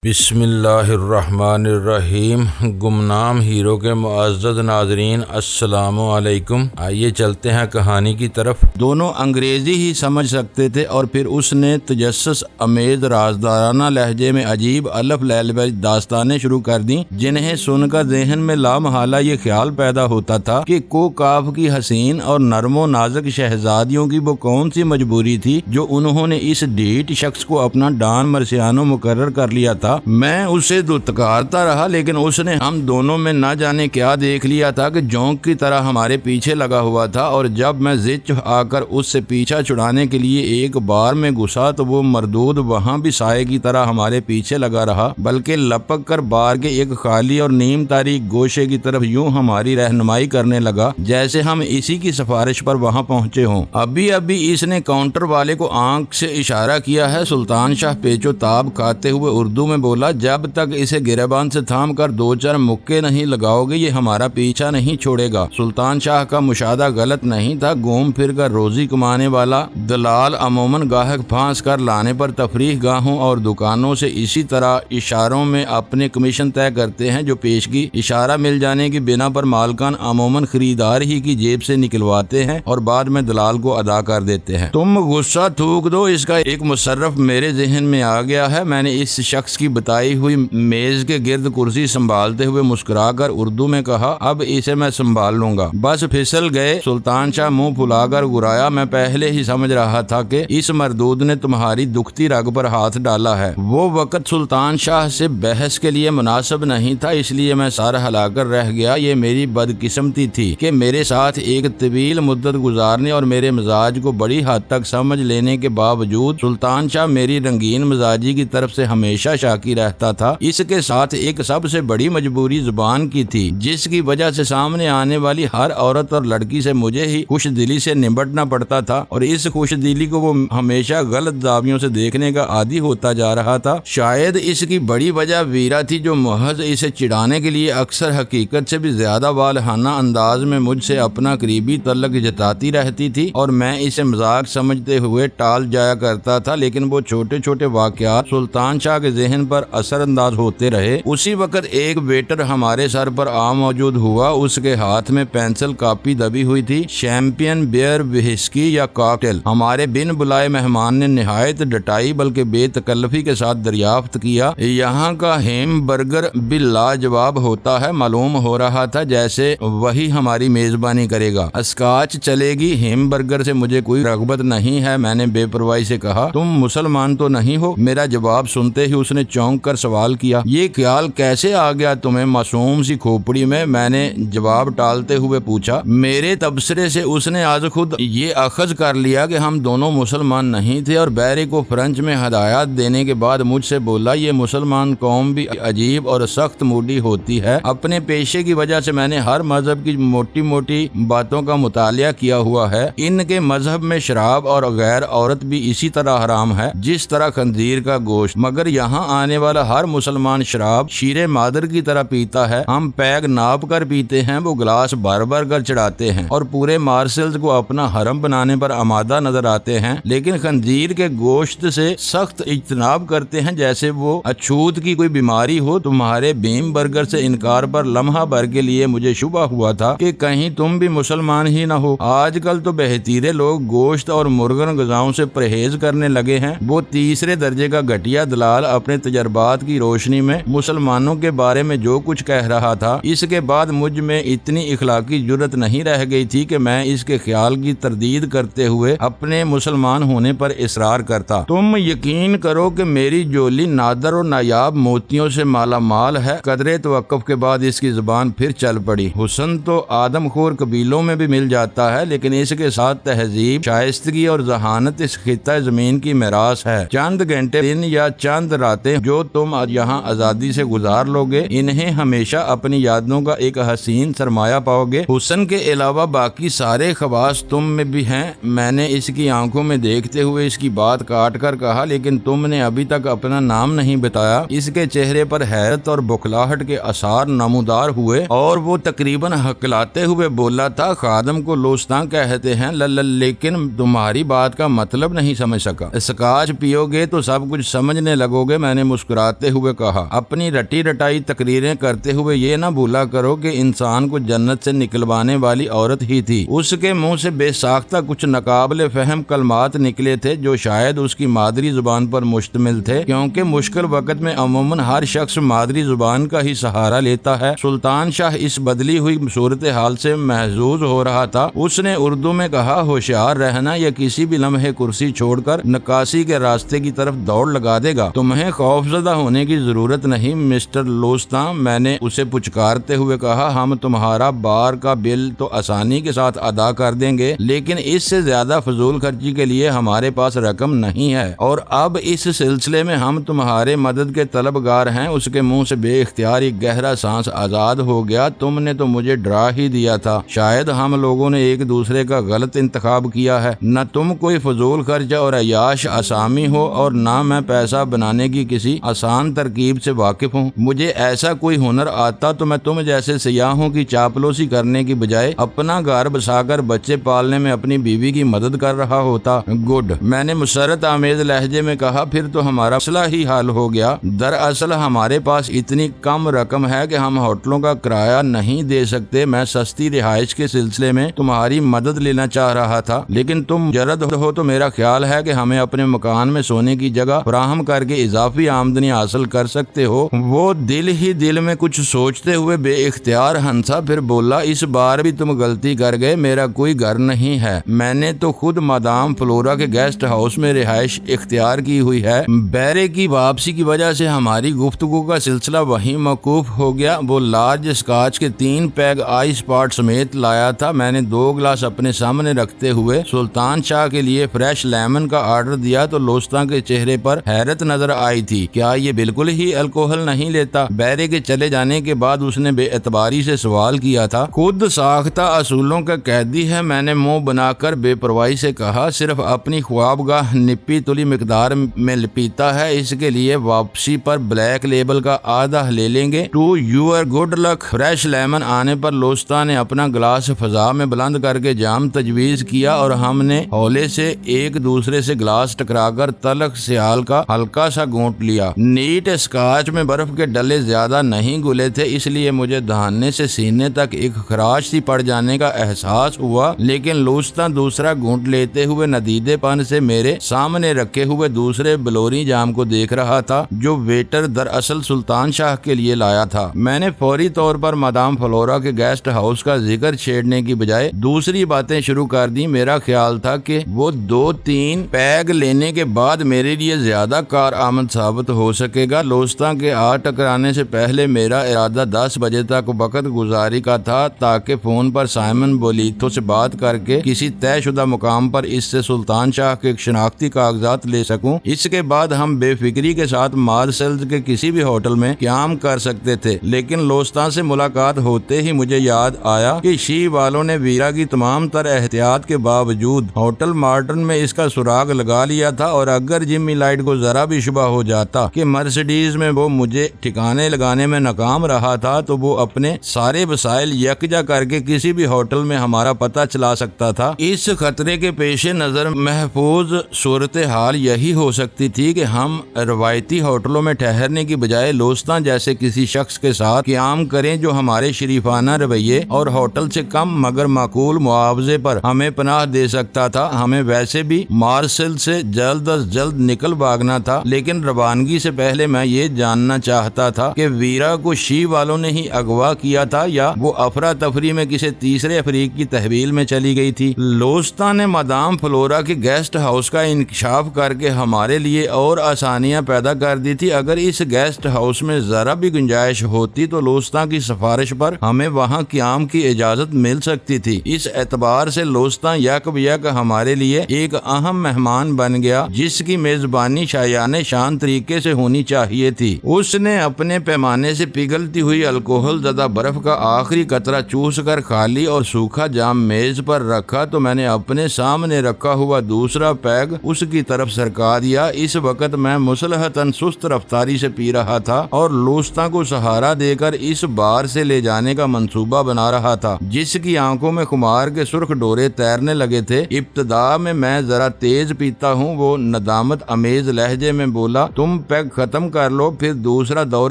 بسم اللہ الرحمن الرحیم۔ گمنام ہیرو کے معزز ناظرین السلام علیکم۔ آئیے چلتے ہیں کہانی کی طرف۔ دونوں انگریزی ہی سمجھ سکتے تھے اور پھر اس نے تجسس امیز رازدارانہ لہجے میں عجیب الف لیل داستانیں شروع کر دیں، جنہیں سن کر ذہن میں لامحالہ یہ خیال پیدا ہوتا تھا کہ کوکاف کی حسین اور نرم و نازک شہزادیوں کی وہ کون سی مجبوری تھی جو انہوں نے اس ڈھیٹ شخص کو اپنا ڈان مرسیانو مقرر کر لیا تھا۔ میں اسے دتکارتا رہا، لیکن اس نے ہم دونوں میں نہ جانے کیا دیکھ لیا تھا کہ جونک کی طرح ہمارے پیچھے لگا ہوا تھا، اور جب میں ضد آ کر اس سے پیچھا چھڑانے کے لیے ایک بار میں گھسا تو وہ مردود وہاں بھی سائے کی طرح ہمارے پیچھے لگا رہا، بلکہ لپک کر بار کے ایک خالی اور نیم تاریک گوشے کی طرف یوں ہماری رہنمائی کرنے لگا جیسے ہم اسی کی سفارش پر وہاں پہنچے ہوں۔ ابھی اس نے کاؤنٹر والے کو آنکھ سے اشارہ کیا ہے۔ سلطان شاہ پیچو تاب کھاتے ہوئے اردو میں بولا، جب تک اسے گریبان سے تھام کر دو چار مکے نہیں لگاؤ گے یہ ہمارا پیچھا نہیں چھوڑے گا۔ سلطان شاہ کا مشاہدہ غلط نہیں تھا۔ گھوم پھر کر روزی کمانے والا دلال عموماً گاہک پھانس کر لانے پر تفریح گاہوں اور دکانوں سے اسی طرح اشاروں میں اپنے کمیشن طے کرتے ہیں، جو پیشگی اشارہ مل جانے کی بنا پر مالکان عموماً خریدار ہی کی جیب سے نکلواتے ہیں اور بعد میں دلال کو ادا کر دیتے ہیں۔ تم غصہ تھوک دو، اس کا ایک مصرف میرے ذہن میں آ گیا ہے۔ میں نے اس شخص کی بتائی ہوئی میز کے گرد کرسی سنبھالتے ہوئے مسکرا کر اردو میں کہا، اب اسے میں سنبھال لوں گا، بس پھسل گئے۔ سلطان شاہ منہ پھلا کر گرایا، میں پہلے ہی سمجھ رہا تھا کہ اس مردود نے تمہاری دکھتی رگ پر ہاتھ ڈالا ہے۔ وہ وقت سلطان شاہ سے بحث کے لیے مناسب نہیں تھا، اس لیے میں سر ہلا کر رہ گیا۔ یہ میری بدقسمتی تھی کہ میرے ساتھ ایک طویل مدت گزارنے اور میرے مزاج کو بڑی حد تک سمجھ لینے کے باوجود سلطان شاہ میری رنگین مزاجی کی طرف سے ہمیشہ شاکی رہتا تھا۔ اس کے ساتھ ایک سب سے بڑی مجبوری زبان کی تھی، جس کی وجہ سے سامنے آنے والی ہر عورت اور لڑکی سے مجھے ہی خوش دلی سے نمٹنا پڑتا تھا، اور اس خوش دلی کو وہ ہمیشہ غلط زاویوں سے دیکھنے کا عادی ہوتا جا رہا تھا۔ شاید اس کی بڑی وجہ ویرا تھی، جو محض اسے چڑھانے کے لیے اکثر حقیقت سے بھی زیادہ والہانہ انداز میں مجھ سے اپنا قریبی تعلق جتاتی رہتی تھی، اور میں اسے مذاق سمجھتے ہوئے ٹال جایا کرتا تھا، لیکن وہ چھوٹے چھوٹے واقعات سلطان شاہ کے ذہن پر اثر انداز ہوتے رہے۔ اسی وقت ایک ویٹر ہمارے سر پر آ موجود ہوا۔ اس کے ہاتھ میں پینسل کاپی دبی ہوئی تھی، شیمپین، بیئر، وہسکی یا کاکٹیل۔ ہمارے بن بلائے مہمان نے نہایت ڈٹائی بلکہ بے تکلفی کے ساتھ دریافت کیا، یہاں کا ہیم برگر بھی لاجواب ہوتا ہے۔ معلوم ہو رہا تھا جیسے وہی ہماری میزبانی کرے گا۔ اسکاچ چلے گی؟ ہیم برگر سے مجھے کوئی رغبت نہیں ہے، میں نے بے پرواہی سے کہا۔ تم مسلمان تو نہیں ہو؟ میرا جواب سنتے ہی اس نے چونک کر سوال کیا، یہ خیال کیسے آ گیا تمہیں معصوم سی کھوپڑی میں؟ میں نے جواب ٹالتے ہوئے پوچھا۔ میرے تبصرے سے اس نے آج خود یہ اخذ کر لیا کہ ہم دونوں مسلمان نہیں تھے، اور بیرے کو فرنچ میں ہدایات دینے کے بعد مجھ سے بولا، یہ مسلمان قوم بھی عجیب اور سخت موڈی ہوتی ہے۔ اپنے پیشے کی وجہ سے میں نے ہر مذہب کی موٹی موٹی باتوں کا مطالعہ کیا ہوا ہے۔ ان کے مذہب میں شراب اور غیر عورت بھی اسی طرح حرام ہے جس طرح خنزیر کا گوشت، مگر یہاں آنے والا ہر مسلمان شراب شیر مادر کی طرح پیتا ہے۔ ہم پیگ ناپ کر پیتے ہیں، وہ گلاس بھر بھر کر چڑھاتے ہیں اور پورے مارسلز کو اپنا حرم بنانے پر آمادہ نظر آتے ہیں، لیکن خنزیر کے گوشت سے سخت اجتناب کرتے ہیں جیسے وہ اچھوت کی کوئی بیماری ہو۔ تمہارے بیم برگر سے انکار پر لمحہ بھر کے لیے مجھے شبہ ہوا تھا کہ کہیں تم بھی مسلمان ہی نہ ہو۔ آج کل تو بہتیرے لوگ گوشت اور مرغن غذاؤں سے پرہیز کرنے لگے ہیں۔ وہ تیسرے درجے کا گھٹیا دلال اپنے تجربات کی روشنی میں مسلمانوں کے بارے میں جو کچھ کہہ رہا تھا، اس کے بعد مجھ میں اتنی اخلاقی جرت نہیں رہ گئی تھی کہ میں اس کے خیال کی تردید کرتے ہوئے اپنے مسلمان ہونے پر اصرار کرتا۔ تم یقین کرو کہ میری جولی نادر و نایاب موتیوں سے مالا مال ہے۔ قدرے توقف کے بعد اس کی زبان پھر چل پڑی۔ حسن تو آدم خور قبیلوں میں بھی مل جاتا ہے، لیکن اس کے ساتھ تہذیب، شائستگی اور ذہانت اس خطہ زمین کی میراث ہے۔ چند گھنٹے دن یا چند راتیں جو تم یہاں آزادی سے گزار لوگے، انہیں ہمیشہ اپنی یادوں کا ایک حسین سرمایہ پاؤ گے۔ حسن کے علاوہ باقی سارے خواص تم میں بھی ہیں۔ میں نے اس کی آنکھوں میں دیکھتے ہوئے اس کی بات کاٹ کر کہا، لیکن تم نے ابھی تک اپنا نام نہیں بتایا۔ اس کے چہرے پر حیرت اور بخلاہٹ کے آثار نمودار ہوئے اور وہ تقریباً ہکلاتے ہوئے بولا تھا، خادم کو لوستاں کہتے ہیں، لیکن تمہاری بات کا مطلب نہیں سمجھ سکا۔ اسکاچ پیو گے تو سب کچھ سمجھنے لگو گے۔ میں نے مسکراتے ہوئے کہا، اپنی رٹی رٹائی تقریریں کرتے ہوئے یہ نہ بھولا کرو کہ انسان کو جنت سے نکلوانے والی عورت ہی تھی۔ اس کے منہ سے بے ساختہ کچھ ناقابل فہم کلمات نکلے تھے جو شاید اس کی مادری زبان پر مشتمل تھے، کیونکہ مشکل وقت میں عموماً ہر شخص مادری زبان کا ہی سہارا لیتا ہے۔ سلطان شاہ اس بدلی ہوئی صورتحال سے محظوظ ہو رہا تھا۔ اس نے اردو میں کہا، ہوشیار رہنا یا کسی بھی لمحے کرسی چھوڑ کر نکاسی کے راستے کی طرف دوڑ لگا دے گا۔ تمہیں خوفزدہ ہونے کی ضرورت نہیں مسٹر لوستاں، میں نے اسے پچکارتے ہوئے کہا، ہم تمہارا بار کا بل تو آسانی کے ساتھ ادا کر دیں گے، لیکن اس سے زیادہ فضول خرچی کے لیے ہمارے پاس رقم نہیں ہے، اور اب اس سلسلے میں ہم تمہارے مدد کے طلبگار ہیں۔ اس کے منہ سے بے اختیار ایک گہرا سانس آزاد ہو گیا۔ تم نے تو مجھے ڈرا ہی دیا تھا۔ شاید ہم لوگوں نے ایک دوسرے کا غلط انتخاب کیا ہے۔ نہ تم کوئی فضول خرچہ اور عیاش آسامی ہو، اور نہ میں پیسہ بنانے کی کسی آسان ترکیب سے واقف ہوں۔ مجھے ایسا کوئی ہنر آتا تو میں تم جیسے سیاحوں کی چاپلوسی کرنے کی بجائے اپنا گھر بسا کر بچے پالنے میں اپنی بیوی کی مدد کر رہا ہوتا۔ گڈ، میں نے مسرت آمیز لہجے میں کہا، پھر تو ہمارا مسئلہ ہی حل ہو گیا۔ دراصل ہمارے پاس اتنی کم رقم ہے کہ ہم ہوٹلوں کا کرایہ نہیں دے سکتے۔ میں سستی رہائش کے سلسلے میں تمہاری مدد لینا چاہ رہا تھا، لیکن تم مجرد ہو تو میرا خیال ہے کہ ہمیں اپنے مکان میں سونے کی جگہ فراہم کر کے اضافی آمدنی حاصل کر سکتے ہو۔ وہ دل ہی دل میں کچھ سوچتے ہوئے بے اختیار ہنسا، پھر بولا، اس بار بھی تم غلطی کر گئے، میرا کوئی گھر نہیں ہے۔ میں نے تو خود مادام فلورا کے گیسٹ ہاؤس میں رہائش اختیار کی ہوئی ہے۔ بیرے کی واپسی کی وجہ سے ہماری گفتگو کا سلسلہ وہیں موقوف ہو گیا۔ وہ لارج اسکاچ کے 3 پیگ آئس پاٹ سمیت لایا تھا۔ میں نے 2 گلاس اپنے سامنے رکھتے ہوئے سلطان شاہ کے لیے فریش لیمن کا آرڈر دیا تو لوستاں کے چہرے پر حیرت نظر آئی تھی۔ کیا یہ بالکل ہی الکوہل نہیں لیتا؟ بیرے کے چلے جانے کے بعد اس نے بے اعتباری سے سوال کیا تھا۔ خود ساختہ اصولوں کا قیدی ہے، میں نے منہ بنا کر بے پرواہی سے کہا، صرف اپنی خوابگاہ نپی تلی مقدار میں پیتا ہے، اس کے لیے واپسی پر بلیک لیبل کا آدھا لے لیں گے۔ To your good luck. Fresh lemon آنے پر لوستاں نے اپنا گلاس فضا میں بلند کر کے جام تجویز کیا اور ہم نے ہولے سے ایک دوسرے سے گلاس ٹکرا کر تلخ سیال کا ہلکا سا گھونٹ لیا۔ نیٹ اسکاچ میں برف کے ڈلے زیادہ نہیں گلے تھے، اس لیے مجھے دہانے سے سینے تک ایک خراش سی پڑ جانے کا احساس ہوا، لیکن لوستاں دوسرا گھونٹ لیتے ہوئے ندیدے پن سے میرے سامنے رکھے ہوئے دوسرے بلوری جام کو دیکھ رہا تھا جو ویٹر دراصل سلطان شاہ کے لیے لایا تھا۔ میں نے فوری طور پر مادام فلورا کے گیسٹ ہاؤس کا ذکر چھیڑنے کی بجائے دوسری باتیں شروع کر دی۔ میرا خیال تھا کہ وہ 2-3 پیگ لینے کے بعد میرے لیے زیادہ کارآمد ثابت ہو سکے گا۔ لوستاں کے ٹکرانے سے پہلے میرا ارادہ 10 بجے تک وقت گزاری کا تھا تاکہ فون پر سائمن بولیتو سے بات کر کے کسی طے شدہ مقام پر اس سے سلطان شاہ کے شناختی کاغذات لے سکوں۔ اس کے بعد ہم بے فکری کے ساتھ مارسلز کے کسی بھی ہوٹل میں قیام کر سکتے تھے، لیکن لوستاں سے ملاقات ہوتے ہی مجھے یاد آیا کہ شی والوں نے ویرا کی تمام تر احتیاط کے باوجود ہوٹل مارٹن میں اس کا سراغ لگا لیا تھا، اور اگر جمی لائٹ کو ذرا بھی شبہ ہو جاتا کہ مرسیڈیز میں وہ مجھے ٹھکانے لگانے میں ناکام رہا تھا تو وہ اپنے سارے وسائل یکجا کر کے کسی بھی ہوٹل میں ہمارا پتہ چلا سکتا تھا۔ اس خطرے کے پیش نظر محفوظ صورتحال یہی ہو سکتی تھی کہ ہم روایتی ہوٹلوں میں ٹھہرنے کی بجائے لوستاں جیسے کسی شخص کے ساتھ قیام کریں جو ہمارے شریفانہ رویے اور ہوٹل سے کم مگر معقول معاوضے پر ہمیں پناہ دے سکتا تھا۔ ہمیں ویسے بھی مارسل سے جلد از جلد نکل بھاگنا تھا، لیکن روانگی سے پہلے میں یہ جاننا چاہتا تھا کہ ویرا کو شی والوں نے ہی اغوا کیا تھا یا وہ افراتفری میں کسی تیسرے افریق کی تحویل میں چلی گئی تھی۔ لوستاں نے مادام فلورا کے گیسٹ ہاؤس کا انکشاف کر کے ہمارے لیے اور آسانیاں پیدا کر دی تھی۔ اگر اس گیسٹ ہاؤس میں ذرا بھی گنجائش ہوتی تو لوستاں کی سفارش پر ہمیں وہاں قیام کی اجازت مل سکتی تھی۔ اس اعتبار سے لوستاں یک بیک ہمارے لیے ایک اہم مہمان بن گیا جس کی میزبانی شایان شان طریقے سے ہونی چاہیے تھی۔ اس نے اپنے پیمانے سے پگھلتی ہوئی الکوہل زدہ برف کا آخری قطرہ چوس کر خالی اور سوکھا جام میز پر رکھا تو میں نے اپنے سامنے رکھا ہوا دوسرا پیگ اس کی طرف سرکا دیا۔ اس وقت میں مصلحتاً سست رفتاری سے پی رہا تھا اور لوستاں کو سہارا دے کر اس بار سے لے جانے کا منصوبہ بنا رہا تھا جس کی آنکھوں میں خمار کے سرخ ڈورے تیرنے لگے تھے۔ ابتدا میں ذرا تیز پیتا ہوں، وہ ندامت امیز لہجے میں بولا، تم تم پیگ ختم کر لو، پھر دوسرا دور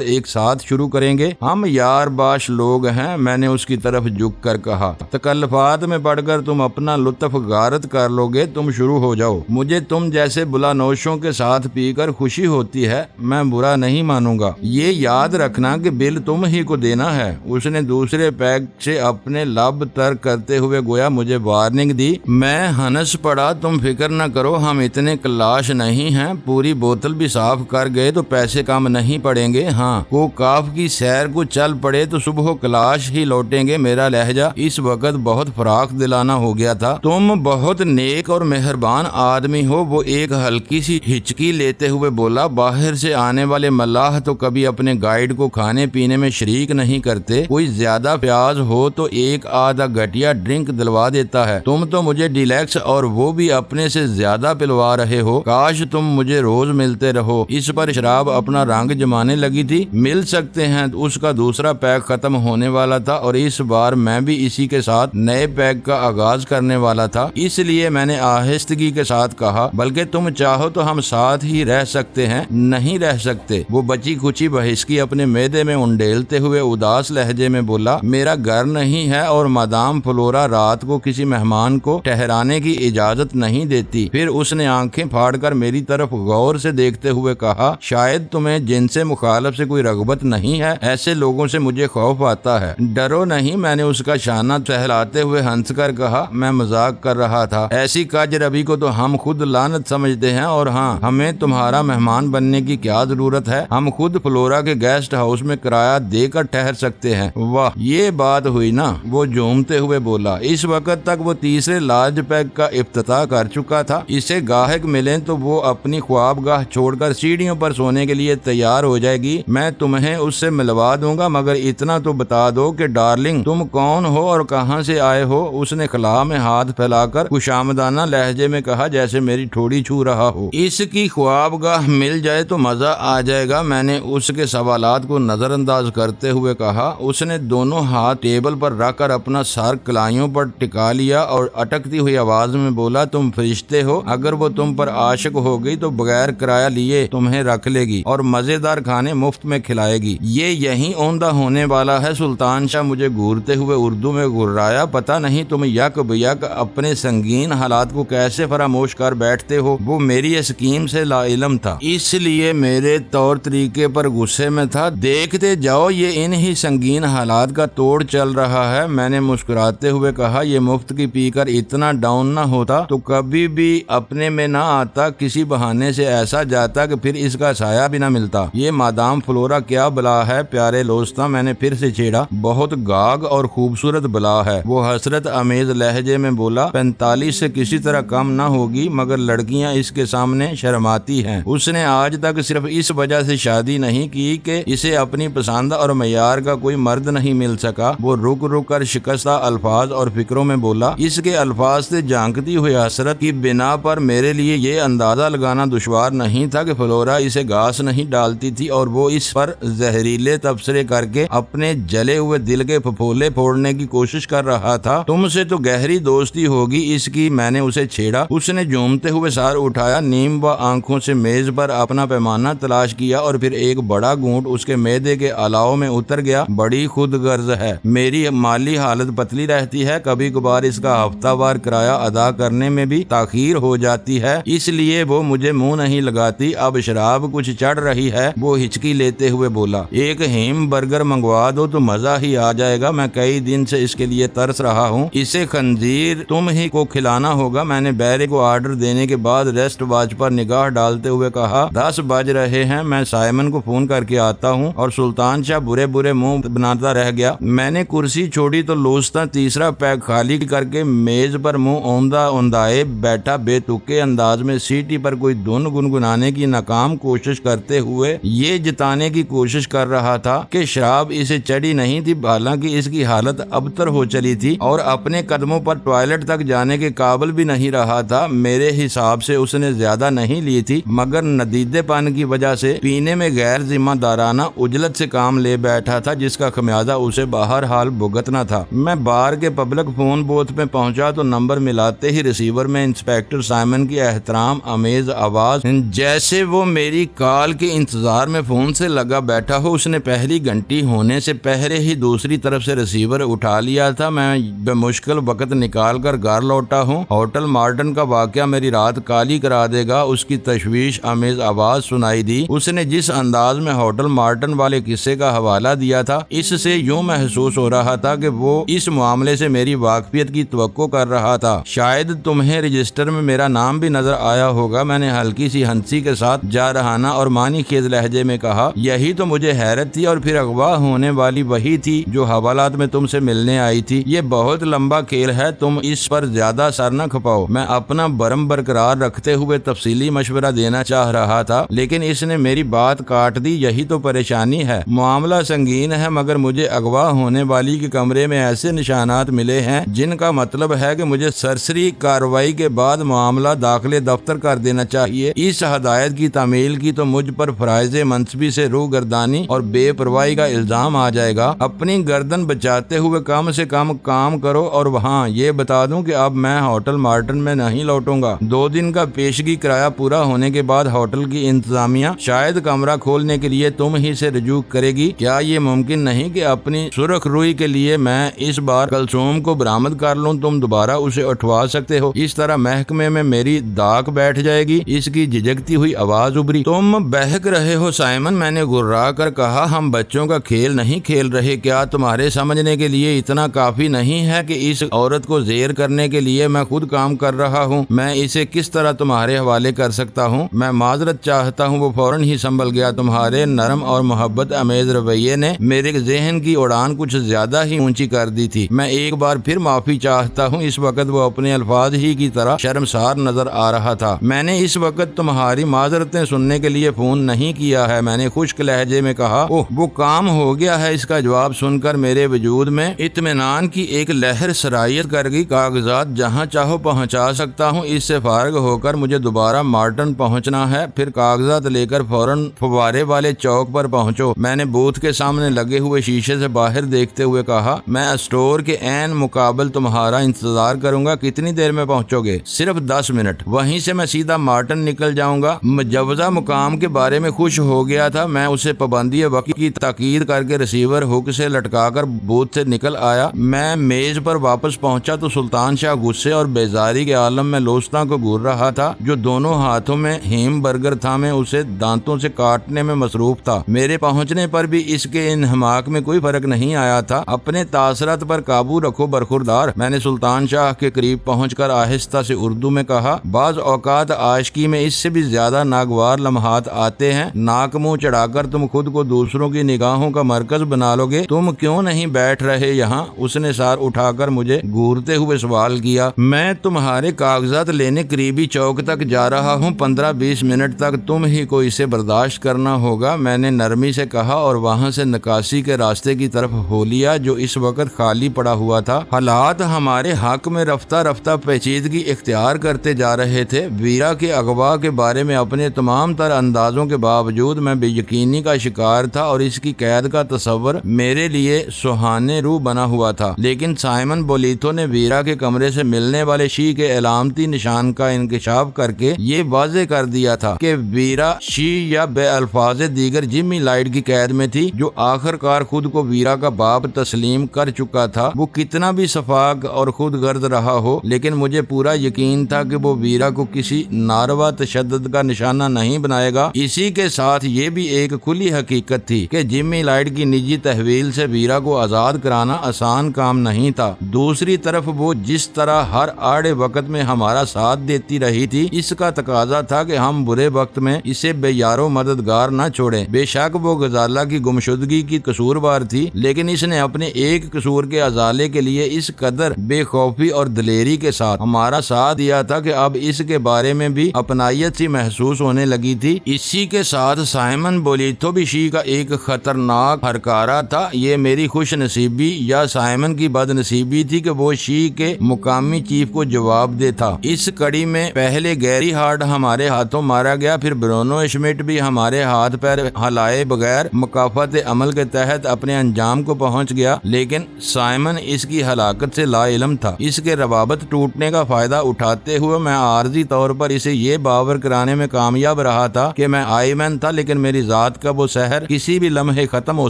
ایک ساتھ شروع کریں گے۔ ہم یار باش لوگ ہیں، میں نے اس کی طرف جھک کر کہا۔ تکلفات میں پڑھ کر تم اپنا لطف غارت کر لو گے، تم شروع ہو جاؤ۔ مجھے تم جیسے بلا نوشوں کے ساتھ پی کر خوشی ہوتی ہے، میں برا نہیں مانوں گا۔ یہ یاد رکھنا کہ بل تم ہی کو دینا ہے۔ اس نے دوسرے پیگ سے اپنے لب تر کرتے ہوئے گویا مجھے وارننگ دی۔ میں ہنس پڑا۔ تم فکر نہ کرو، ہم اتنے کلاش نہیں ہیں، پوری بوتل بھی صاف کر گئے تو پیسے کم نہیں پڑیں گے۔ ہاں، کو کاف کی سیر کو چل پڑے تو صبح کلاش ہی لوٹیں گے۔ میرا لہجہ اس وقت بہت فراخ دلانہ ہو گیا تھا۔ تم بہت نیک اور مہربان آدمی ہو، وہ ایک ہلکی سی ہچکی لیتے ہوئے بولا۔ باہر سے آنے والے ملاح تو کبھی اپنے گائیڈ کو کھانے پینے میں شریک نہیں کرتے، کوئی زیادہ پیاز ہو تو ایک آدھا گھٹیا ڈرنک دلوا دیتا ہے۔ تم تو مجھے ڈیلیکس اور وہ بھی اپنے سے زیادہ پلوا رہے ہو۔ کاش تم مجھے روز ملتے رہو۔ اس پر شراب اپنا رنگ جمانے لگی تھی۔ مل سکتے ہیں۔ اس کا دوسرا پیگ ختم ہونے والا تھا اور اس بار میں بھی اسی کے ساتھ نئے پیگ کا آغاز کرنے والا تھا، اس لیے میں نے آہستگی کے ساتھ کہا، بلکہ تم چاہو تو ہم ساتھ ہی رہ سکتے ہیں۔ نہیں رہ سکتے، وہ بچی کچی بہسکی اپنے معدے میں انڈیلتے ہوئے اداس لہجے میں بولا۔ میرا گھر نہیں ہے اور مادام فلورا رات کو کسی مہمان کو ٹھہرانے کی اجازت نہیں دیتی۔ پھر اس نے آنکھیں پھاڑ کر میری طرف غور سے دیکھتے ہوئے کہا، شاید تمہیں جن سے مخالف سے کوئی رغبت نہیں ہے، ایسے لوگوں سے مجھے خوف آتا ہے۔ ڈرو نہیں، میں نے اس کا شانہ ٹہلاتے ہوئے ہنس کر کہا، میں مذاق کر رہا تھا۔ ایسی کج ربی کو تو ہم خود لعنت سمجھتے ہیں، اور ہاں، ہمیں تمہارا مہمان بننے کی کیا ضرورت ہے؟ ہم خود فلورا کے گیسٹ ہاؤس میں کرایہ دے کر ٹھہر سکتے ہیں۔ واہ، یہ بات ہوئی نا، وہ جھومتے ہوئے بولا۔ اس وقت تک وہ تیسرے لارج پیگ کا افتتاح کر چکا تھا۔ اسے گاہک ملیں تو وہ اپنی خوابگاہ چھوڑ کر سیڑھیوں پر سونے کے لیے تیار ہو جائے گی۔ میں تمہیں اس سے ملوا دوں گا، مگر اتنا تو بتا دو کہ ڈارلنگ تم کون ہو اور کہاں سے آئے ہو؟ اس نے خلا میں ہاتھ پھیلا کر خوشامدانہ لہجے میں کہا، جیسے میری ٹھوڑی چھو رہا ہو۔ اس کی خوابگاہ مل جائے تو مزہ آ جائے گا، میں نے اس کے سوالات کو نظر انداز کرتے ہوئے کہا۔ اس نے دونوں ہاتھ ٹیبل پر رکھ کر اپنا سر کلائیوں پر ٹکا لیا اور اٹکتی ہوئی آواز میں بولا، تم فرشتے ہو، اگر وہ تم پر عاشق ہو گئی تو بغیر کرایہ لیے تمہیں رکھ لے گی اور مزیدار کھانے مفت میں کھلائے گی۔ یہ یہیں عمدہ ہونے والا ہے۔ سلطان شاہ مجھے گورتے ہوئے اردو میں گرایا، پتہ نہیں تم یک بیک اپنے سنگین حالات کو کیسے فراموش کر بیٹھتے ہو۔ وہ میری اسکیم سے لا علم تھا، اس لیے میرے طور طریقے پر غصے میں تھا۔ دیکھتے جاؤ، یہ انہی سنگین حالات کا توڑ چل رہا ہے۔ میں نے مسکراتے ہوئے کہا، یہ مفت کی پی کر اتنا ڈاؤن نہ ہوتا تو کبھی بھی اپنے میں نہ آتا، کسی بہانے سے ایسا جاتا کہ پھر اس کا سایہ بھی نہ ملتا۔ یہ مادام فلورا کیا بلا ہے پیارے دوستاں، میں نے پھر سے چھیڑا۔ بہت گاگ اور خوبصورت بلا ہے، وہ حسرت امیز لہجے میں بولا۔ 45 سے کسی طرح کم نہ ہوگی، مگر لڑکیاں اس کے سامنے شرماتی ہیں۔ اس نے آج تک صرف اس وجہ سے شادی نہیں کی کہ اسے اپنی پسند اور معیار کا کوئی مرد نہیں مل سکا۔ وہ رک رک کر شکستہ الفاظ اور فکروں میں بولا۔ اس کے الفاظ سے جھانکتی ہوئی حسرت کی بنا پر میرے لیے یہ اندازہ لگانا دشوار نہیں تھا کہ فلورا اسے گھاس نہیں ڈالتی تھی اور وہ اس پر زہریلے تبصرے کر کے اپنے جلے ہوئے دل کے پھپھولے پھوڑنے کی کوشش کر رہا تھا۔ تم سے تو گہری دوستی ہوگی اس کی، میں نے اسے چھیڑا۔ اس نے جھومتے ہوئے سر اٹھایا، نیم و آنکھوں سے میز پر اپنا پیمانہ تلاش کیا اور پھر ایک بڑا گھونٹ اس کے معدے کے علاوہ میں اتر گیا۔ بڑی خود غرض ہے، میری مالی حالت پتلی رہتی ہے، کبھی کبھار اس کا ہفتہ وار کرایہ ادا کرنے میں بھی تاخیر ہو جاتی ہے، اس لیے وہ مجھے منہ نہیں لگاتی۔ اب شراب کچھ چڑھ رہی ہے، وہ ہچکی لیتے ہوئے بولا۔ ایک ہیم برگر منگوا دو تو مزہ ہی آ جائے گا، میں کئی دن سے اس کے لیے ترس رہا ہوں۔ اسے خنزیر تم ہی کو کھلانا ہوگا۔ میں نے بیرے کو آرڈر دینے کے بعد ریسٹ واچ پر نگاہ ڈالتے ہوئے کہا، 10 بج رہے ہیں، میں سائمن کو فون کر کے آتا ہوں۔ اور سلطان شاہ برے برے منہ بناتا رہ گیا۔ میں نے کرسی چھوڑی تو لوستا تیسرا پیگ خالی کر کے میز پر منہ اوندھا اوندھائے بیٹھا بے تکے انداز میں سیٹی پر کوئی دھن گنگنانے کی ناکام کوشش کرتے ہوئے یہ جتانے کی کوشش کر رہا تھا کہ شراب اسے چڑھی نہیں تھی، حالانکہ اس کی حالت ابتر ہو چلی تھی اور اپنے قدموں پر ٹوائلٹ تک جانے کے قابل بھی نہیں رہا تھا۔ میرے حساب سے اس نے زیادہ نہیں لی تھی، مگر ندیدے پن کی وجہ سے پینے میں غیر ذمہ دارانہ عجلت سے کام لے بیٹھا تھا، جس کا خمیازہ اسے بہرحال بھگتنا تھا۔ میں بار کے پبلک فون بوتھ میں پہنچا تو نمبر ملاتے ہی ریسیور میں انسپیکٹر سائمن کی احترام امیز آواز جیسے وہ میری کال کے انتظار میں فون سے لگا بیٹھا ہو، اس نے پہلی گھنٹی ہونے سے پہلے ہی دوسری طرف سے ریسیور اٹھا لیا تھا۔ میں بمشکل وقت نکال کر گھر لوٹا ہوں۔ ہوٹل مارٹن کا واقعہ میری رات کالی کرا دے گا، اس کی تشویش آمیز آواز سنائی دی۔ اس نے جس انداز میں ہوٹل مارٹن والے قصے کا حوالہ دیا تھا، اس سے یوں محسوس ہو رہا تھا کہ وہ اس معاملے سے میری واقفیت کی توقع کر رہا تھا۔ شاید تمہیں رجسٹر میں میرا نام بھی نظر آیا ہوگا، میں نے ہلکی سی ہنسی کے ساتھ جارحانہ اور معنی خیز لہجے میں کہا۔ یہی تو مجھے حیرت تھی، اور پھر اغوا ہونے والی وہی تھی جو حوالات میں تم سے ملنے آئی تھی۔ یہ بہت لمبا کھیل ہے، تم اس پر زیادہ سر نہ کھپاؤ۔ میں اپنا برم برقرار رکھتے ہوئے تفصیلی مشورہ دینا چاہ رہا تھا، لیکن اس نے میری بات کاٹ دی۔ یہی تو پریشانی ہے، معاملہ سنگین ہے، مگر مجھے اغوا ہونے والی کے کمرے میں ایسے نشانات ملے ہیں جن کا مطلب ہے کہ مجھے سرسری کارروائی کے بعد معاملہ داخلے دفتر کر دینا چاہیے۔ اس ہدایت کی تعمیل کی تو مجھ پر فرائض منصبی سے روگردانی اور بے پرواہی کا الزام آ جائے گا۔ اپنی گردن بچاتے ہوئے کم سے کم کام کرو، اور وہاں یہ بتا دوں کہ اب میں ہوٹل مارٹن میں نہیں لوٹوں گا۔ 2 دن کا پیشگی کرایہ پورا ہونے کے بعد ہوٹل کی انتظامیہ شاید کمرہ کھولنے کے لیے تم ہی سے رجوع کرے گی۔ کیا یہ ممکن نہیں کہ اپنی سرخ روئی کے لیے میں اس بار کلثوم کو برآمد کر لوں؟ تم دوبارہ اسے اٹھوا سکتے ہو، اس طرح محکمے میں میری داغ بیٹھ جائے گی۔ اس کی جھجکتی ہوئی آواز ابھری۔ تم بہک رہے ہو سائمن، میں نے گررا کر کہا۔ ہم بچوں کا کھیل نہیں کھیل رہے۔ کیا تمہارے سمجھنے کے لیے اتنا کافی نہیں ہے کہ اس عورت کو زیر کرنے کے لیے میں خود کام کر رہا ہوں؟ میں اسے کس طرح تمہارے حوالے کر سکتا ہوں؟ میں معذرت چاہتا ہوں۔ وہ فوراً ہی سنبھل گیا۔ تمہارے نرم اور محبت امیز رویے نے میرے ذہن کی اڑان کچھ زیادہ ہی اونچی کر دی تھی۔ میں ایک بار پھر معافی چاہتا ہوں۔ اس وقت وہ اپنے الفاظ ہی کی طرح شرمسار نظر آ رہا تھا۔ میں نے اس وقت تمہاری معذرتیں سننے کے لیے فون نہیں کیا ہے، میں نے خشک لہجے میں کہا۔ اوہ، وہ کام ہو گیا ہے۔ اس کا جواب سن کر میرے وجود میں اطمینان کی ایک لہر سرایت کر گئی۔ کاغذات جہاں چاہو پہنچا سکتا ہوں، اس سے فارغ ہو کر مجھے دوبارہ مارٹن پہنچنا ہے۔ پھر کاغذات لے کر فوراً فوارے والے چوک پر پہنچو۔ میں نے بوتھ کے سامنے لگے ہوئے شیشے سے باہر دیکھتے ہوئے کہا۔ میں اسٹور کے عین مقابل تمہارا انتظار کروں گا۔ کتنی دیر میں پہنچو گے؟ صرف 10 منٹ۔ وہیں سے میں سیدھا مارٹن نکل جاؤں گا۔ مجوزہ مقام کے بارے میں خوش ہو گیا تھا۔ میں اسے پابندی وقت کی تاکید کر کے ریسیور ہک سے لٹکا کر بوتھ سے نکل آیا۔ میں میز پر واپس پہنچا تو سلطان شاہ غصے اور بیزاری کے عالم میں لوستا کو گور رہا تھا، جو دونوں ہاتھوں میں ہیم برگر تھامے اسے دانتوں سے کاٹنے میں مصروف تھا۔ میرے پہنچنے پر بھی اس کے انہماک میں کوئی فرق نہیں آیا تھا۔ اپنے تاثرات پر قابو رکھو برخوردار، میں نے سلطان شاہ کے قریب پہنچ کر آہستہ سے اردو میں کہا۔ بعض اوقات عاشقی میں اس سے بھی زیادہ ناگوار لمحات آتے ہیں۔ ناک منہ چڑھا کر تم خود کو دوسروں کی نگاہوں کا مرکز بنا لو گے۔ تم کیوں نہیں بیٹھ رہے یہاں؟ اس نے سار اٹھا کر مجھے گورتے ہوئے سوال کیا۔ میں تمہارے کاغذات لینے قریبی چوک تک جا رہا ہوں۔ 15-20 منٹ تک تم ہی کو اسے برداشت کرنا ہوگا، میں نے نرمی سے کہا، اور وہاں سے نکاسی کے راستے کی طرف ہو لیا جو اس وقت خالی پڑا ہوا تھا۔ حالات ہمارے حق میں رفتہ رفتہ پیچیدگی اختیار کرتے جا رہے تھے۔ ویرا کے اغوا کے بارے میں اپنے تمام تر اندازوں کے باوجود میں بے یقینی کا شکار تھا، اور اس کی قید کا تصور میرے لیے سہانے روح بنا ہوا تھا۔ لیکن سائمن بولیتو نے ویرا کے کمرے سے ملنے والے شی کے علامتی نشان کا انکشاف کر کے یہ واضح کر دیا تھا کہ ویرا شی یا بے الفاظ دیگر جمی لائٹ کی قید میں تھی، جو آخر کار خود کو ویرا کا باپ تسلیم کر چکا تھا۔ وہ کتنا بھی شفاق اور خود غرض رہا ہو، لیکن مجھے پورا یقین تھا کہ وہ ویرا کو کسی ناروا تشدد کا نشانہ نہیں بنائے گا۔ اسی کے ساتھ یہ بھی ایک کھلی حقیقت تھی کہ جمی لائٹ کی نجی تحویل سے ویرا کو آزاد کرانا آسان کام نہیں تھا۔ دوسری طرف وہ جس طرح ہر آڑے وقت میں ہمارا ساتھ دیتی رہی تھی، اس کا تقاضا تھا کہ ہم برے وقت میں اسے بے یارو مددگار نہ چھوڑیں۔ بے شک وہ غزالہ کی گمشدگی کی قصوروار تھی، لیکن اس نے اپنے ایک قصور کے ازالے کے لیے اس قدر بے خوفی اور دلیری کے ساتھ ہمارا ساتھ دیا تھا کہ اب اس کے بارے میں بھی اپنائیت سی محسوس ہونے لگی تھی۔ اسی کے ساتھ سائمن بولیتو بھی شی کا ایک خطرناک ہرکارا تھا۔ یہ میری خوش نصیبی یا سائمن کی بد نصیبی تھی کہ وہ شی کے مقامی چیف کو جواب دے تھا۔ اس کڑی میں پہلے گیری ہارڈ ہمارے ہاتھوں مارا گیا، پھر برونو شمٹ بھی ہمارے ہاتھ پیر ہلائے بغیر مکافات عمل کے تحت اپنے انجام کو پہنچ گیا، لیکن سائمن اس کی ہلاکت سے لا علم تھا۔ اس کے روابط ٹوٹنے کا فائدہ اٹھاتے ہوئے میں عارضی طور پر اسے یہ باور کرانے میں کامیاب رہا تھا کہ میں آئی مین تھا، لیکن میری ذات کا وہ سحر کسی بھی لمحے ختم ہو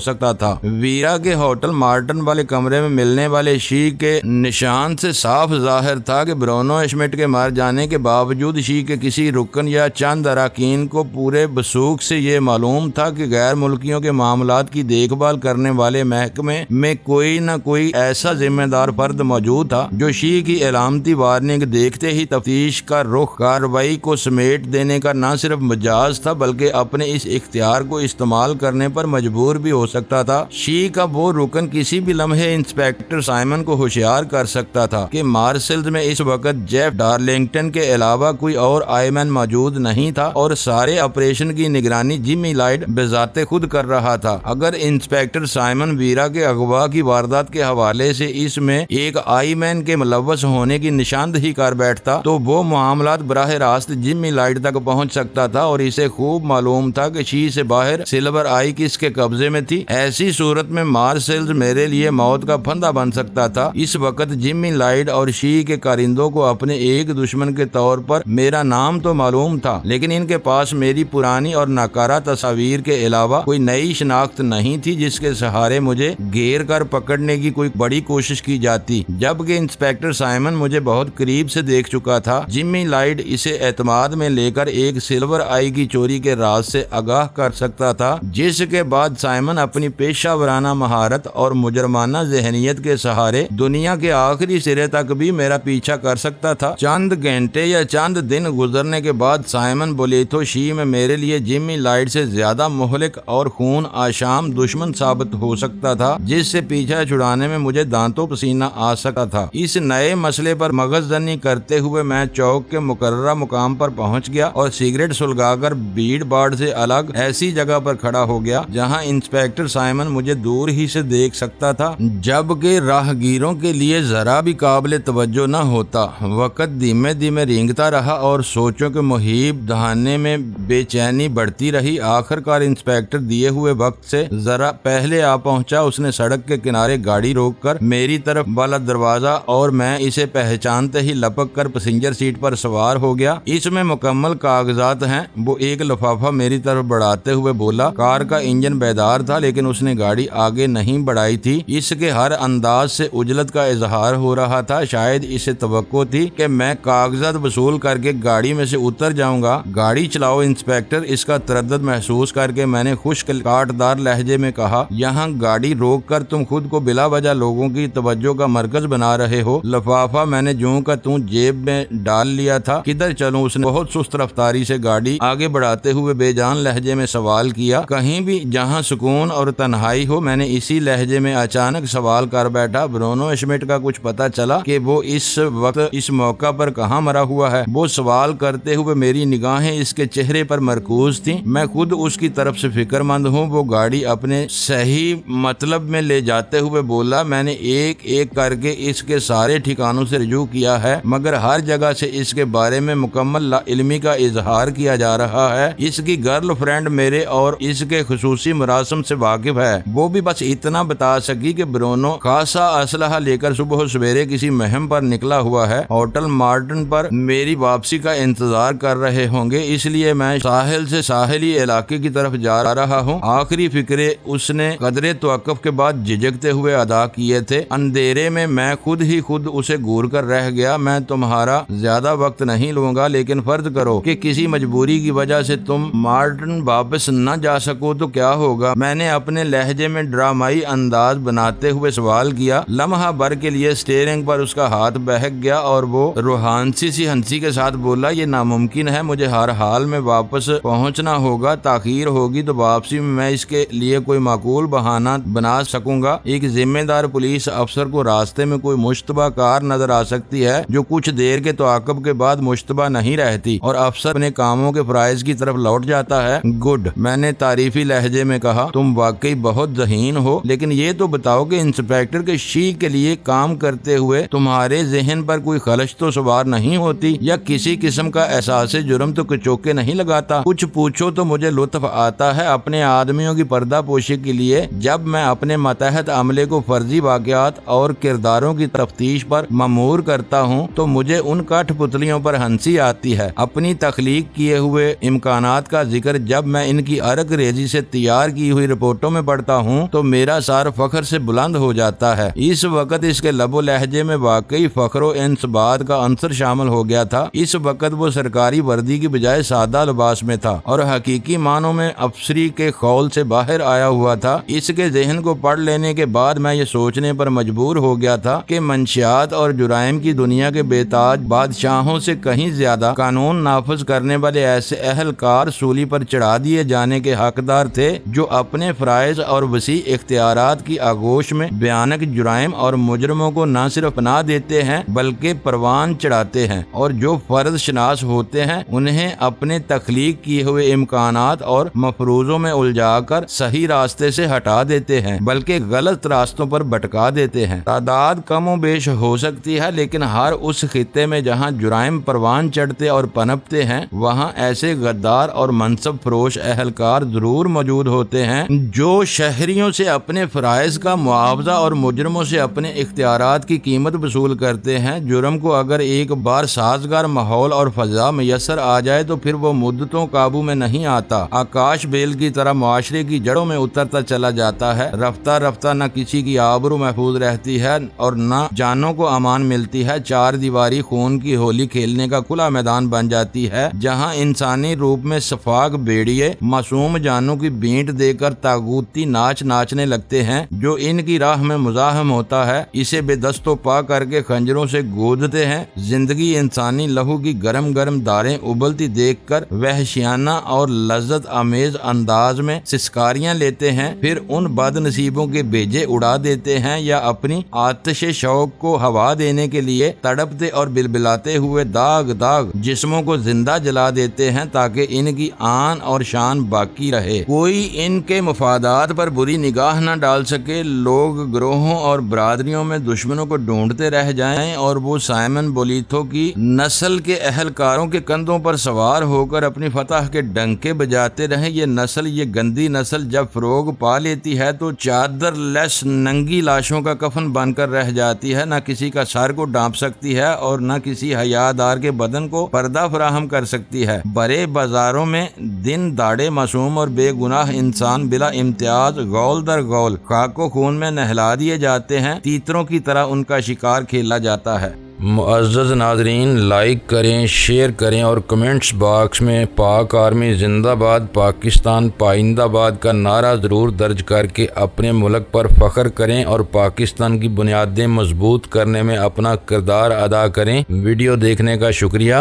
سکتا تھا۔ ویرا کے ہوٹل مارٹن والے کمرے میں ملنے والے شی کے نشان سے صاف ظاہر تھا کہ برونو شمٹ کے مار جانے کے باوجود شی کے کسی رکن یا چند اراکین کو پورے وثوق سے یہ معلوم تھا کہ غیر ملکیوں کے معاملات کی دیکھ بھال کرنے والے محکمے میں کوئی نہ کوئی ایسا ذمہ دار فرد موجود تھا جو شی کی علامتی وارننگ دیکھتے ہی تفتیش کا رخ کارروائی کو سمیٹ دینے کا نہ صرف مجاز تھا بلکہ اپنے اس اختیار کو استعمال کرنے پر مجبور بھی ہو سکتا تھا۔ شی کا وہ رکن کسی بھی لمحے انسپیکٹر سائمن کو ہوشیار کر سکتا تھا کہ مارسلز میں اس وقت جیف ڈارلنگٹن کے علاوہ کوئی اور آئی مین موجود نہیں تھا اور سارے آپریشن کی نگرانی جمی لائٹ بذات خود کر رہا تھا۔ اگر انسپیکٹر سائمن ویرا کے اغوا کی واردات کے حوالے سے اس میں ایک آئی مین کے ملوث ہونے کی نشاندہی کر بیٹھتا تو وہ معاملات براہ راست جمی لائٹ تک پہنچ سکتا تھا اور اسے خوب معلوم تھا کہ شی سے باہر سلور آئی کس کے قبضے میں تھی۔ ایسی صورت میں مارسلز میرے لیے موت کا پھندا بن سکتا تھا۔ اس وقت جمی لائٹ اور شی کے کارندوں کو اپنے ایک دشمن کے طور پر میرا نام تو معلوم تھا، لیکن ان کے پاس میری پرانی اور ناکارہ تصاویر کے علاوہ کوئی نئی شناخت نہیں تھی جس کے سہارے مجھے گھیر کر پکڑنے کی کوئی بڑی کوشش کی جاتی۔ جبکہ انسپیکٹر سائمن مجھے بہت قریب سے دیکھ چکا تھا، جمی لائٹ اسے اعتماد میں لے کر ایک سلور آئی کی چوری کے راز سے آگاہ کر سکتا تھا، جس کے بعد سائمن اپنی پیشہ ورانہ مہارت اور مجرمانہ ذہنیت کے سہارے دنیا کے آخری سرے تک بھی میرا پیچھا کر سکتا تھا۔ چند گھنٹے یا چند دن گزرنے کے بعد سائمن بولیتھو شی میں میرے لیے جمی لائٹ سے زیادہ مہلک اور خون آشام دشمن ثابت ہو سکتا تھا، جس سے پیچھا چھڑانے میں مجھے دانتوں پسینہ آ سکتا تھا۔ اس نئے مسئلے پر مغز زنی کرتے ہوئے میں چوک کے مقررہ مقام پر پہنچ گیا اور سگریٹ سلگا کر بھیڑ باڑ سے الگ ایسی جگہ پر کھڑا ہو گیا جہاں انسپیکٹر سائمن مجھے دور ہی سے دیکھ سکتا تھا، جبکہ راہگیروں کے لیے ذرا بھی قابل توجہ نہ ہوتا۔ وقت دھیمے دھیمے رینگتا رہا اور سوچوں کے محیب دہانے میں بے چینی بڑھتی رہی۔ آخر کار انسپیکٹر دیے ہوئے وقت سے ذرا پہلے آ پہنچا۔ اس نے سڑک کے کنارے گاڑی روک کر میری طرف والا دروازہ اور میں اسے پہچانتے ہی لپک کر پیسنجر سیٹ پر سوار ہو گیا۔ اس میں مکمل کاغذات ہیں، وہ ایک لفافہ میری طرف بڑھاتے ہوئے بولا۔ کار کا انجن بیدار تھا لیکن اس نے گاڑی آگے نہیں بڑھائی تھی۔ اس کے ہر انداز سے عجلت کا اظہار ہو رہا تھا، شاید اسے توقع تھی کہ میں کاغذات وصول کر کے گاڑی میں سے اتر جاؤں گا۔ گاڑی چلاؤ انسپیکٹر، اس کا تردد محسوس کر کے میں نے خشک کاٹدار لہجے میں کہا۔ یہاں گاڑی روک کر تم خود کو بلا وجہ لوگوں کی توجہ کا مرکز بنا رہے ہو۔ لفافہ میں نے جوں کا توں جیب میں ڈال لیا تھا۔ کدھر چلوں؟ اس نے بہت سست رفتاری سے گاڑی آگے بڑھاتے ہوئے بے جان لہجے میں سوال کیا۔ کہیں بھی جہاں سکون اور تنہائی ہو، میں نے اسی لہجے میں اچانک سوال کر بیٹھا۔ برونو شمٹ کا کچھ پتا چلا کہ وہ اس وقت اس موقع پر کہاں مرا ہوا ہے؟ وہ سوال کرتے ہوئے میری نگاہیں اس کے چہرے پر مرکوز تھیں۔ میں خود اس کی طرف سے فکر مند ہوں۔ وہ گاڑی اپنے صحیح مطلب میں لے جاتے ہوئے بولا۔ میں نے ایک ایک کر کے اس کے سارے ٹھکانوں سے رجوع کیا ہے، مگر ہر جگہ سے اس کے بارے میں مکمل لا علمی کا اظہار کیا جا رہا ہے۔ اس کی گرل فرینڈ میرے اور اس کے خصوصی مراسم سے واقف ہے۔ وہ بھی بس اتنا بتا سکی کہ برونو خاصا اسلحہ لے کر صبح سویرے کسی مہم پر نکلا ہوا ہے، ہوٹل مارٹن پر میری واپسی کا انتظار کر رہے ہوں گے، اس لیے میں ساحل سے ساحلی علاقے کی طرف جا رہا ہوں۔ آخری فکرے اس نے قدرے توقف کے بعد جھجکتے ہوئے ادا کیے تھے۔ اندھیرے میں میں خود ہی خود اسے گور کر رہ گیا۔ میں تمہارا زیادہ وقت نہیں لوں گا، لیکن فرض کرو کہ کسی مجبوری کی وجہ سے تم مارٹن واپس نہ جا سکو تو کیا ہوگا؟ میں نے اپنے لہجے میں ڈرامائی انداز بناتے ہوئے سوال کیا۔ لمحہ بھر کے لیے اسٹیئرنگ پر اس کا ہاتھ بہک گیا اور وہ روحانسی سی ہنسی کے ساتھ بولا، یہ ناممکن ہے، مجھے ہر حال میں واپس پہنچنا ہوگا۔ تاخیر ہوگی تو واپسی میں اس کے لیے کوئی معقول بہانہ بنا سکوں گا۔ ایک ذمہ دار پولیس افسر کو راستے میں کوئی مشتبہ کار نظر آ سکتی ہے جو کچھ دیر کے تعاقب کے بعد مشتبہ نہیں رہتی اور افسر اپنے کاموں کے فرائض کی طرف لوٹ جاتا ہے۔ گڈ، میں نے تعریفی لہجے میں کہا، تم واقعی بہت ذہین ہو، لیکن یہ تو بتاؤ کہ انسپیکٹر کے شی کے لیے کام کرتے ہوئے تمہارے ذہن پر کوئی خلش تو سوار نہیں ہوتی یا کسی قسم کا احساس جرم تو کچوکے نہیں لگاتا؟ کچھ پوچھو تو مجھے لطف آتا ہے اپنے آدمیوں کی پردہ پوشی کے لیے۔ جب میں اپنے ماتحت عملے کو فرضی واقعات اور کرداروں کی تفتیش پر مامور کرتا ہوں تو مجھے ان کٹھ پتلیوں پر ہنسی آتی ہے۔ اپنی تخلیق کیے ہوئے امکانات کا ذکر جب میں ان کی ارق ریزی سے تیار کی ہوئی رپورٹوں میں پڑھتا ہوں تو میرا سر فخر سے بلند ہو جاتا ہے۔ اس وقت اس کے لب و لہجے میں واقعی فخر و انصبات کا عنصر شامل ہو گیا تھا۔ اس وقت وہ سرکاری وردی کی بجائے سادہ لباس میں تھا اور حقیقی معنوں میں افسری کے خول سے باہر آیا ہوا تھا۔ اس کے ذہن کو پڑھ لینے کے بعد میں یہ سوچنے پر مجبور ہو گیا تھا کہ منشیات اور جرائم کی دنیا کے بے تاج بادشاہوں سے کہیں زیادہ قانون نافذ کرنے والے ایسے اہلکار سولی پر چڑھا دیے جانے کے حقدار تھے جو اپنے فرائض اور وسیع اختیارات کی آغوش میں بھیانک جرائم اور مجرموں کو نہ صرف پناہ دیتے ہیں بلکہ پروان چڑھاتے ہیں، اور جو فرض شناس ہوتے ہیں انہیں اپنے تخلیق کیے ہوئے امکانات اور مفروضوں میں الجھا کر صحیح راستے سے ہٹا دیتے ہیں بلکہ غلط راستوں پر بھٹکا دیتے ہیں۔ تعداد کم و بیش ہو سکتی ہے لیکن ہر اس خطے میں جہاں جرائم پروان چڑھتے اور پنپتے ہیں وہاں ایسے غدار اور منصب فروش اہلکار ضرور موجود ہوتے ہیں جو شہریوں سے اپنے فرائض کا معاوضہ اور مجرموں سے اپنے اختیارات کی قیمت وصول کرتے ہیں۔ جرم کو اگر ایک بار سازگار ماحول اور فضا میسر آ جائے تو پھر وہ مدتوں قابو میں نہیں آتا، آکاش بیل کی طرح معاشرے کی جڑوں میں اترتا چلا جاتا ہے۔ رفتہ رفتہ نہ کسی کی آبرو محفوظ رہتی ہے اور نہ جانوں کو امان ملتی ہے۔ چار دیواری خون کی ہولی کھیلنے کا کھلا میدان بن جاتی ہے جہاں انسانی روپ میں سفاک بھیڑیے معصوم جانوں کی بینٹ دے کر تاغوتی ناچ ناچنے لگتے ہیں جو ان کی راہ میں مزاحم ہوتا ہے، اسے بے دست و پا کر کے خنجروں سے گودتے ہیں۔ زندگی انسانی لہو کی گرم گرم داریں ابلتی دیکھ کر وحشیانہ اور لذت آمیز انداز میں سسکاریاں لیتے ہیں، پھر ان بد نصیبوں کے بیجے اڑا دیتے ہیں یا اپنی آتش شوق کو ہوا دینے کے لیے تڑپتے اور بلبلاتے ہوئے داغ داغ جسموں کو زندہ جلا دیتے ہیں تاکہ ان کی آن اور شان باقی رہے، کوئی ان کے مفادات پر بری نگاہ نہ ڈال سکے۔ لوگ گروہوں اور برادریوں میں دشمنوں کو ڈھونڈتے رہ جائیں اور وہ سائمن بولیتھو کی نسل کے اہلکاروں کے کندھوں پر سوار ہو کر اپنی فتح کے ڈنکے بجاتے رہیں۔ یہ گندی نسل جب فروغ پا لیتی ہے تو چادر لیس ننگی لاشوں کا کفن بن کر رہ جاتی ہے، نہ کسی کا سر کو ڈانپ سکتی ہے اور نہ کسی حیادار کے بدن کو پردہ فراہم کر سکتی ہے۔ بڑے بازاروں میں دن داڑے معصوم اور بے گناہ انسان بلا امتیاز گول در گول خاک و خون میں نہلا دیے جاتے ہیں، تیتروں کی طرح ان کا شکار کھیلا جاتا ہے۔ معزز ناظرین، لائک کریں، شیئر کریں اور کمنٹس باکس میں پاک آرمی زندہ باد، پاکستان پائندہ باد کا نعرہ ضرور درج کر کے اپنے ملک پر فخر کریں اور پاکستان کی بنیادیں مضبوط کرنے میں اپنا کردار ادا کریں۔ ویڈیو دیکھنے کا شکریہ۔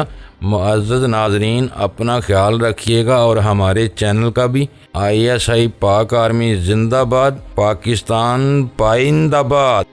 معزز ناظرین، اپنا خیال رکھیے گا اور ہمارے چینل کا بھی۔ ISI پاک آرمی زندہ باد، پاکستان پائندہ باد۔